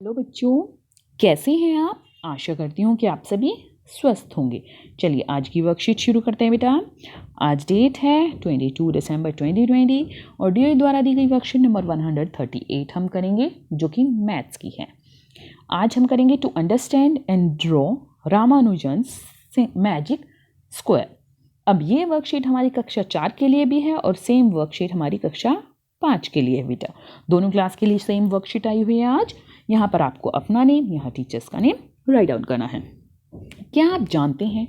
Hello बच्चों, कैसे हैं आप? आशा करती हूँ कि आप सभी स्वस्थ होंगे। चलिए आज की वर्कशीट शुरू करते हैं बेटा। आज डेट है 22 दिसंबर 2020 और डीओ द्वारा दी गई वर्कशीट नंबर 138 हम करेंगे, जो कि मैथ्स की है। आज हम करेंगे to understand and draw Ramanujan's magic square. अब ये वर्कशीट हमारी कक्षा 4 के लिए भी है और सेम वर्कशीट हमारी कक्षा 5 के लिए है बेटा। दोनों क्लास के लिए सेम वर्कशीट आई हुई है आज। यहाँ पर आपको अपना नेम, यहाँ टीचर्स का नेम राइट डाउन करना है। क्या आप जानते हैं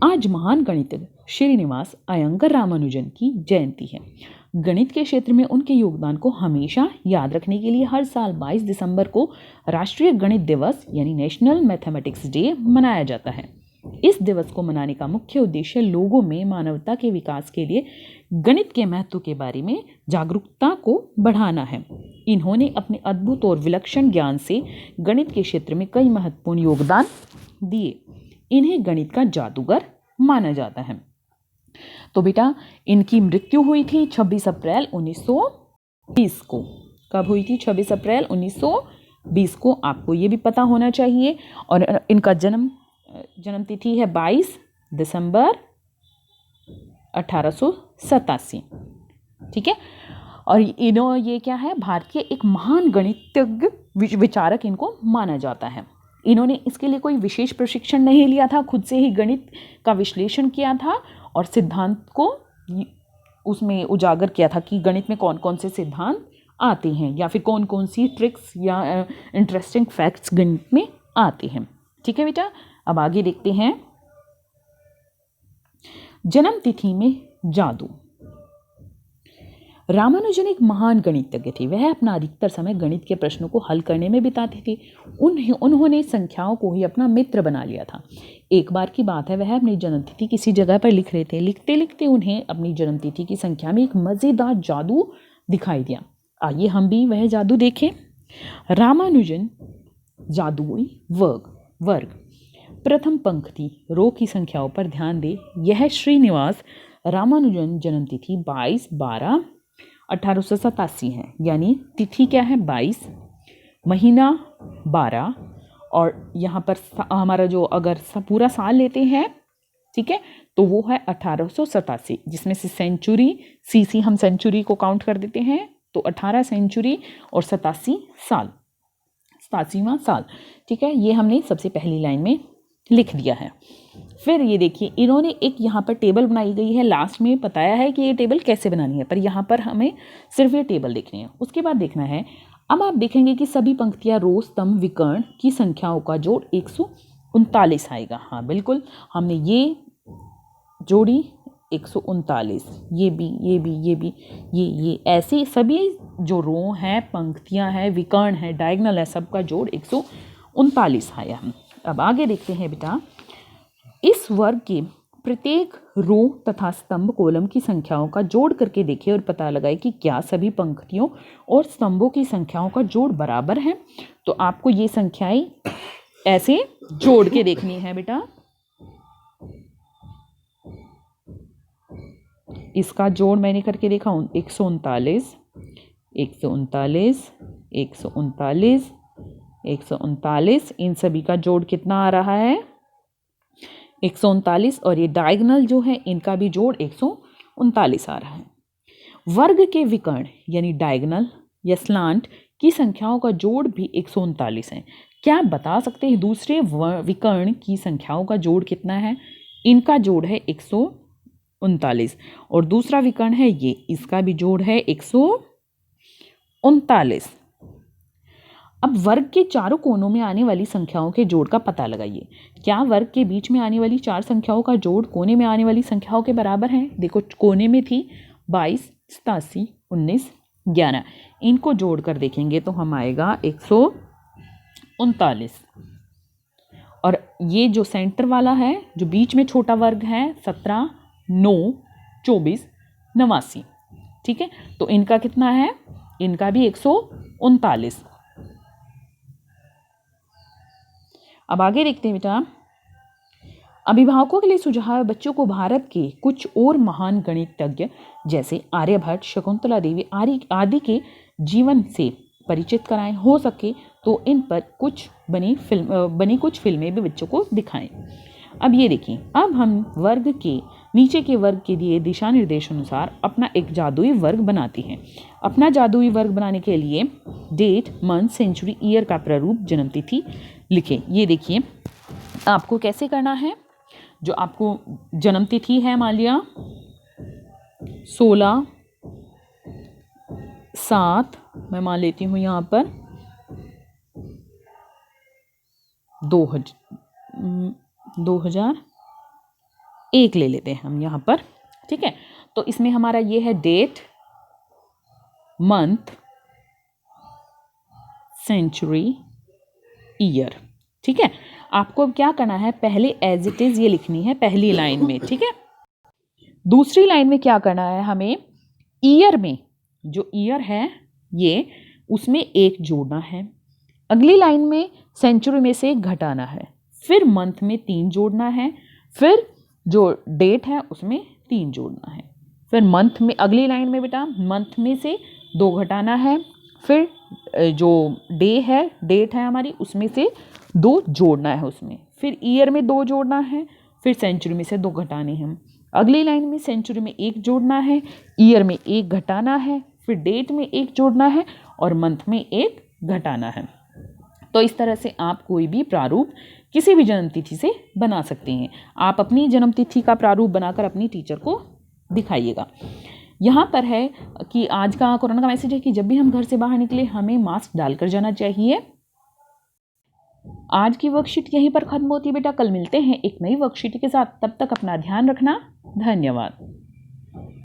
आज महान गणितज्ञ श्रीनिवास अयंगर रामानुजन की जयंती है। गणित के क्षेत्र में उनके योगदान को हमेशा याद रखने के लिए हर साल 22 दिसंबर को राष्ट्रीय गणित दिवस यानी नेशनल मैथमेटिक्स डे मनाया जाता है। इस दिवस को मनाने का मुख्य उद्देश्य लोगों में मानवता के विकास के लिए गणित के महत्व के बारे में जागरूकता को बढ़ाना है। इन्होंने अपने अद्भुत और विलक्षण ज्ञान से गणित के क्षेत्र में कई महत्वपूर्ण योगदान दिए। इन्हें गणित का जादूगर माना जाता है। तो बेटा इनकी मृत्यु हुई थी 26 अप्रैल 1920 को। कब हुई थी? 26 अप्रैल 1920 को। आपको ये भी पता होना चाहिए। और इनका जन्म तिथि है 22 दिसंबर 1887। ठीक है। और ये क्या है? भारत के एक महान गणितज्ञ विचारक इनको माना जाता है। इन्होंने इसके लिए कोई विशेष प्रशिक्षण नहीं लिया था, खुद से ही गणित का विश्लेषण किया था और सिद्धांत को उसमें उजागर किया था कि गणित में कौन कौन से सिद्धांत आते हैं या फिर कौन कौन सी ट्रिक्स या इंटरेस्टिंग फैक्ट्स गणित में आते हैं। ठीक है बेटा, अब आगे देखते हैं। जन्म तिथि में जादू। रामानुजन एक महान गणितज्ञ थे। वह अपना अधिकतर समय गणित के प्रश्नों को हल करने में बिताते थे। उन्होंने संख्याओं को ही अपना मित्र बना लिया था। एक बार की बात है, वह अपनी जन्मतिथि किसी जगह पर लिख रहे थे। लिखते लिखते उन्हें अपनी जन्मतिथि की संख्या में एक मज़ेदार जादू दिखाई दिया। आइए हम भी वह जादू देखें। रामानुजन जादुई वर्ग। प्रथम पंक्ति रो की संख्याओं पर ध्यान दें। यह श्रीनिवास रामानुजन जन्मतिथि 22/12/1887 है। यानी तिथि क्या है? 22, महीना 12 और यहाँ पर हमारा जो अगर पूरा साल लेते हैं, ठीक है, तो वो है 1887, जिसमें से सेंचुरी सीसी हम सेंचुरी को काउंट कर देते हैं। तो 18 सेंचुरी और 87वां साल। ठीक है, ये हमने सबसे पहली लाइन में लिख दिया है। फिर ये देखिए, इन्होंने एक यहाँ पर टेबल बनाई गई है। लास्ट में बताया है कि ये टेबल कैसे बनानी है, पर यहाँ पर हमें सिर्फ ये टेबल देखनी है। उसके बाद देखना है, अब आप देखेंगे कि सभी पंक्तियाँ, रो, स्तंभ, विकर्ण की संख्याओं का जोड़ 139 आएगा। हाँ बिल्कुल, हमने ये जोड़ी 139, ये भी, ये ऐसे सभी जो रो हैं, पंक्तियाँ हैं, विकर्ण है, डायगोनल है, सबका जोड़ 139 आया। अब आगे देखते हैं बेटा। इस वर्ग के प्रत्येक रो तथा स्तंभ कॉलम की संख्याओं का जोड़ करके देखिए और पता लगाए कि क्या सभी पंक्तियों और स्तंभों की संख्याओं का जोड़ बराबर है। तो आपको ये संख्याएं ऐसे जोड़ के देखनी है बेटा। इसका जोड़ मैंने करके देखा हूँ, 139, 139, 139, 139, इन सभी का जोड़ कितना आ रहा है? 139। और ये डायगोनल जो है, इनका भी जोड़ 139 आ रहा है। वर्ग के विकर्ण यानी डायगोनल या स्लांट की संख्याओं का जोड़ भी 139 है। क्या आप बता सकते हैं दूसरे विकर्ण की संख्याओं का जोड़ कितना है? इनका जोड़ है 139 और दूसरा विकर्ण है ये, इसका भी जोड़ है 139। अब वर्ग के चारों कोनों में आने वाली संख्याओं के जोड़ का पता लगाइए। क्या वर्ग के बीच में आने वाली 4 संख्याओं का जोड़ कोने में आने वाली संख्याओं के बराबर है? देखो, कोने में थी 22, 87, 19, 11। इनको जोड़ कर देखेंगे तो हम आएगा 139। और ये जो सेंटर वाला है, जो बीच में छोटा वर्ग है, 17, 9, 24, 89। ठीक है, तो इनका कितना है? इनका भी 139। अब आगे देखते हैं बेटा। अभिभावकों के लिए सुझाव है, बच्चों को भारत के कुछ और महान गणितज्ञ जैसे आर्यभट्ट, शकुंतला देवी आदि के जीवन से परिचित कराएं। हो सके तो इन पर कुछ बनी कुछ फिल्में भी बच्चों को दिखाएं। अब ये देखिए, अब हम वर्ग के नीचे के वर्ग के दिए दिशा निर्देश अनुसार अपना एक जादुई वर्ग बनाते हैं। अपना जादुई वर्ग बनाने के लिए डेट, मंथ, सेंचुरी, ईयर का प्रारूप, जन्मतिथि लिखें। ये देखिए आपको कैसे करना है। जो आपको जन्मतिथि है, मान लिया 16/7, मैं मान लेती हूँ यहाँ पर 2001 ले लेते हैं हम यहाँ पर, ठीक है। तो इसमें हमारा ये है डेट, मंथ, सेंचुरी, ईयर, ठीक है। आपको अब क्या करना है, पहले एज इट इज ये लिखनी है पहली लाइन में, ठीक है। दूसरी लाइन में क्या करना है, हमें ईयर में जो ईयर है ये उसमें 1 जोड़ना है, अगली लाइन में सेंचुरी में से 1 घटाना है, फिर मंथ में 3 जोड़ना है, फिर जो डेट है उसमें 3 जोड़ना है, फिर मंथ में अगली लाइन में बेटा मंथ में से 2 घटाना है, फिर जो डेट है हमारी उसमें से 2 जोड़ना है उसमें, फिर ईयर में 2 जोड़ना है, फिर सेंचुरी में से 2 घटाने हैं, अगली लाइन में सेंचुरी में 1 जोड़ना है, ईयर में 1 घटाना है, फिर डेट में 1 जोड़ना है और मंथ में 1 घटाना है। तो इस तरह से आप कोई भी प्रारूप किसी भी जन्मतिथि से बना सकते हैं। आप अपनी जन्मतिथि का प्रारूप बनाकर अपनी टीचर को दिखाइएगा। यहाँ पर है कि आज का कोरोना का मैसेज है कि जब भी हम घर से बाहर निकले हमें मास्क डालकर जाना चाहिए। आज की वर्कशीट यहीं पर खत्म होती है बेटा, कल मिलते हैं एक नई वर्कशीट के साथ, तब तक अपना ध्यान रखना। धन्यवाद।